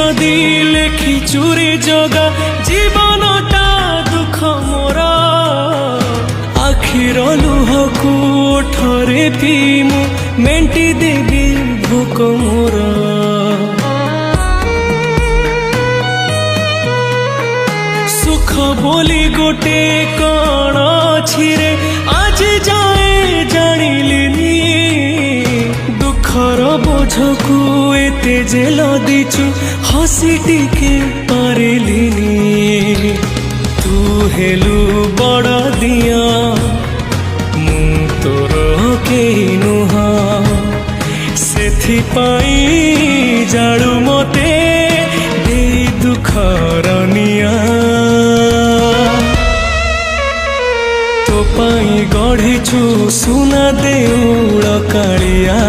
जदि लेखि चुरी जगा जीवनटा दुख मोर आखिर लुहकू ओठरे पीमु मेंटी देवी भोक मोर सुख बोली गोटे कण अछि रे आज जाए जानिलिनी दुखर बोझकू एते जे लदिचु हसी टिके पारिलिनी तू हेलु बड़ दिया मु तोर केही नुहा सेथिपाई जाळु मते देई दुखर निया तो पाई गढ़ीछु सुना देउळ कालिया।